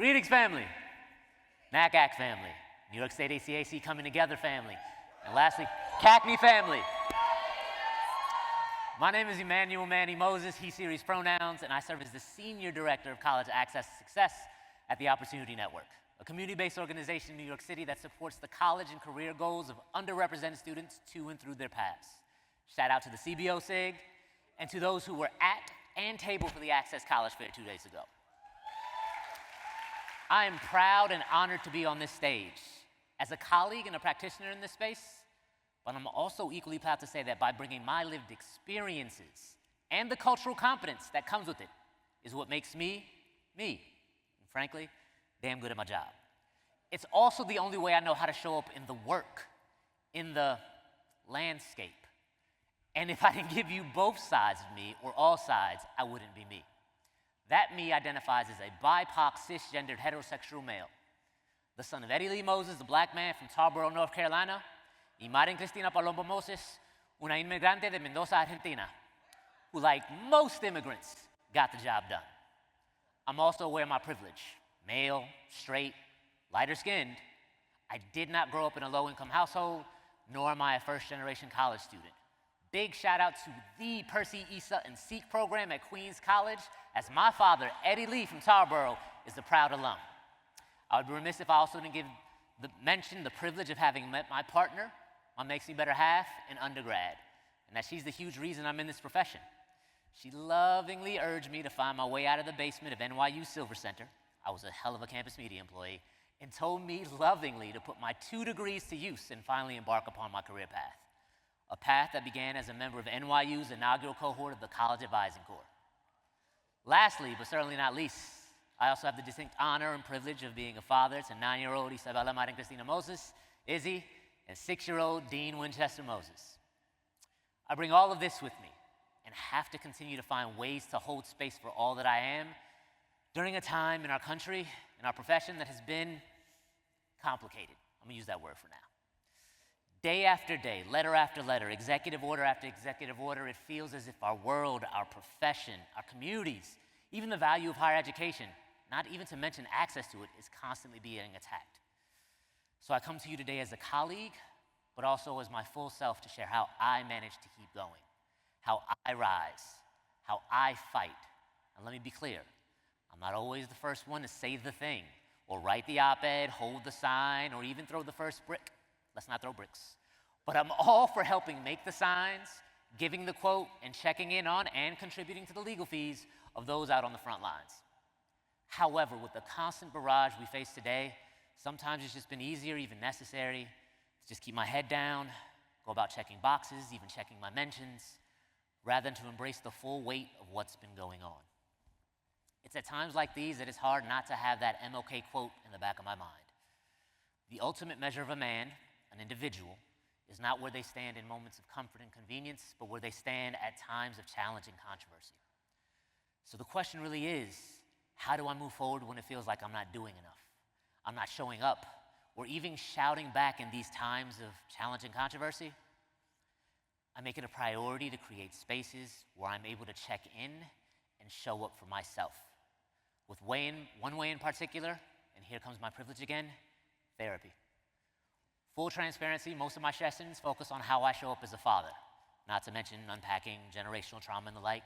Greetings, family. NACAC family. New York State ACAC Coming Together family. And lastly, CACNY family. My name is Emmanuel Manny Moses, he series pronouns, and I serve as the Senior Director of College Access to Success at the Opportunity Network, a community-based organization in New York City that supports the college and career goals of underrepresented students to and through their paths. Shout out to the CBO SIG and to those who were at and table for the Access College Fair 2 days ago. I am proud and honored to be on this stage as a colleague and a practitioner in this space, but I'm also equally proud to say that by bringing my lived experiences and the cultural competence that comes with it is what makes me, me. And frankly, damn good at my job. It's also the only way I know how to show up in the work, in the landscape. And if I didn't give you both sides of me, or all sides, I wouldn't be me. That me identifies as a BIPOC, cisgendered, heterosexual male, the son of Eddie Lee Moses, the black man from Tarboro, North Carolina, y María Cristina Palombo Moses, una inmigrante de Mendoza, Argentina, who, like most immigrants, got the job done. I'm also aware of my privilege. Male, straight, lighter skinned. I did not grow up in a low-income household, nor am I a first-generation college student. Big shout out to the Percy, Issa, and Seek program at Queens College, as my father, Eddie Lee from Tarboro, is a proud alum. I would be remiss if I also didn't mention the privilege of having met my partner, my makes me better half, in undergrad, and that she's the huge reason I'm in this profession. She lovingly urged me to find my way out of the basement of NYU Silver Center. I was a hell of a campus media employee, and told me lovingly to put my 2 degrees to use and finally embark upon my career path. A path that began as a member of NYU's inaugural cohort of the College Advising Corps. Lastly, but certainly not least, I also have the distinct honor and privilege of being a father to 9-year-old Isabella María Cristina Moses, Izzy, and 6-year-old Dean Winchester Moses. I bring all of this with me and have to continue to find ways to hold space for all that I am during a time in our country, in our profession, that has been complicated. I'm gonna use that word for now. Day after day, letter after letter, executive order after executive order, it feels as if our world, our profession, our communities, even the value of higher education, not even to mention access to it, is constantly being attacked. So I come to you today as a colleague, but also as my full self to share how I manage to keep going, how I rise, how I fight. And let me be clear, I'm not always the first one to say the thing, or write the op-ed, hold the sign, or even throw the first brick. Let's not throw bricks. But I'm all for helping make the signs, giving the quote, and checking in on and contributing to the legal fees of those out on the front lines. However, with the constant barrage we face today, sometimes it's just been easier, even necessary, to just keep my head down, go about checking boxes, even checking my mentions, rather than to embrace the full weight of what's been going on. It's at times like these that it's hard not to have that MLK quote in the back of my mind. The ultimate measure of a man, an individual, is not where they stand in moments of comfort and convenience, but where they stand at times of challenge and controversy. So the question really is, how do I move forward when it feels like I'm not doing enough? I'm not showing up, or even shouting back in these times of challenge and controversy? I make it a priority to create spaces where I'm able to check in and show up for myself. With one way in particular, and here comes my privilege again, therapy. Full transparency, most of my sessions focus on how I show up as a father, not to mention unpacking generational trauma and the like,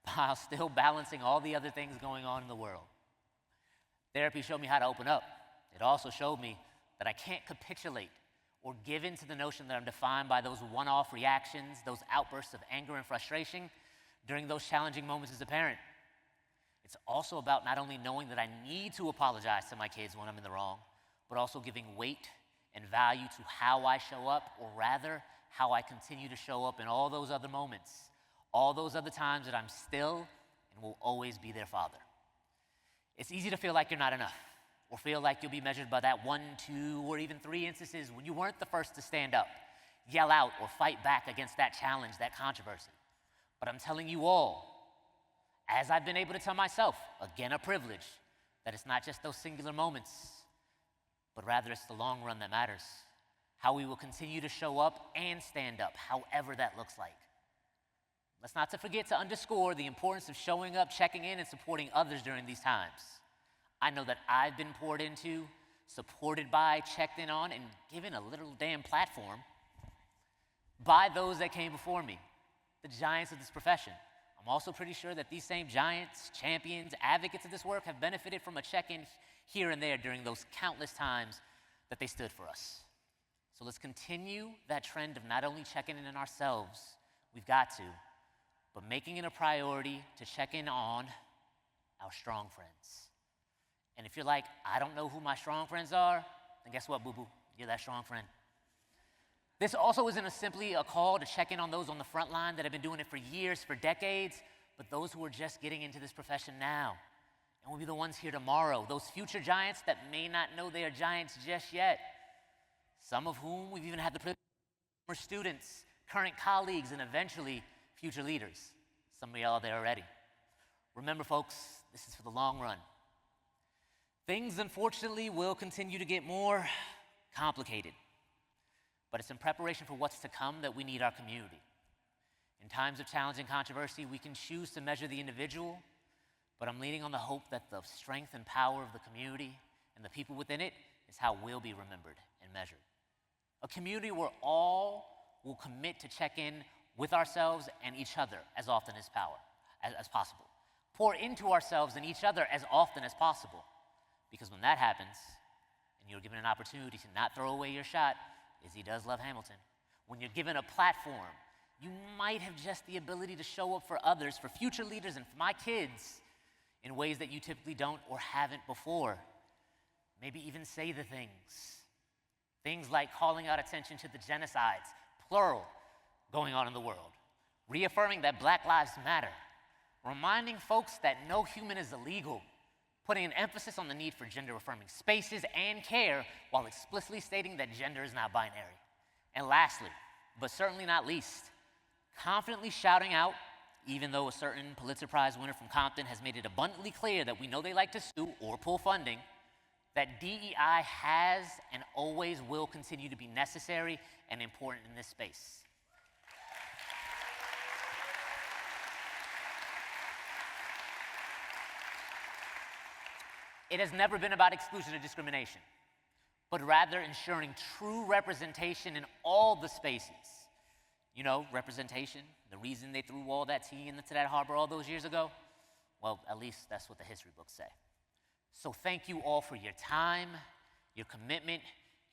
while still balancing all the other things going on in the world. Therapy showed me how to open up. It also showed me that I can't capitulate or give in to the notion that I'm defined by those one-off reactions, those outbursts of anger and frustration during those challenging moments as a parent. It's also about not only knowing that I need to apologize to my kids when I'm in the wrong, but also giving weight and value to how I show up, or rather, how I continue to show up in all those other moments, all those other times that I'm still and will always be their father. It's easy to feel like you're not enough, or feel like you'll be measured by that 1, 2, or even 3 instances when you weren't the first to stand up, yell out, or fight back against that challenge, that controversy. But I'm telling you all, as I've been able to tell myself, again a privilege, that it's not just those singular moments, but rather it's the long run that matters. How we will continue to show up and stand up, however that looks like. Let's not forget to underscore the importance of showing up, checking in, and supporting others during these times. I know that I've been poured into, supported by, checked in on, and given a little damn platform by those that came before me, the giants of this profession. I'm also pretty sure that these same giants, champions, advocates of this work have benefited from a check-in here and there during those countless times that they stood for us. So let's continue that trend of not only checking in on ourselves, we've got to, but making it a priority to check in on our strong friends. And if you're like, I don't know who my strong friends are, then guess what, boo-boo? You're that strong friend. This also isn't simply a call to check in on those on the front line that have been doing it for years, for decades, but those who are just getting into this profession now. And will be the ones here tomorrow, those future giants that may not know they are giants just yet. Some of whom we've even had the privilege of students, current colleagues, and eventually future leaders. Some of y'all are there already. Remember, folks, this is for the long run. Things, unfortunately, will continue to get more complicated. But it's in preparation for what's to come that we need our community. In times of challenge and controversy, we can choose to measure the individual, but I'm leaning on the hope that the strength and power of the community and the people within it is how we'll be remembered and measured. A community where all will commit to check in with ourselves and each other as often as possible. Pour into ourselves and each other as often as possible. Because when that happens, and you're given an opportunity to not throw away your shot, Izzy does love Hamilton. When you're given a platform, you might have just the ability to show up for others, for future leaders, and for my kids in ways that you typically don't or haven't before. Maybe even say the things. Things like calling out attention to the genocides, plural, going on in the world. Reaffirming that Black Lives Matter. Reminding folks that no human is illegal. Putting an emphasis on the need for gender-affirming spaces and care while explicitly stating that gender is not binary. And lastly, but certainly not least, confidently shouting out, even though a certain Pulitzer Prize winner from Compton has made it abundantly clear that we know they like to sue or pull funding, that DEI has and always will continue to be necessary and important in this space. It has never been about exclusion or discrimination, but rather ensuring true representation in all the spaces. You know, representation, the reason they threw all that tea into that harbor all those years ago? Well, at least that's what the history books say. So thank you all for your time, your commitment,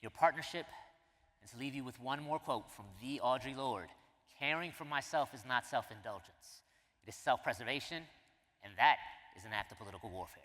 your partnership, and to leave you with one more quote from the Audre Lorde: caring for myself is not self-indulgence. It is self-preservation, and that is an act of political warfare.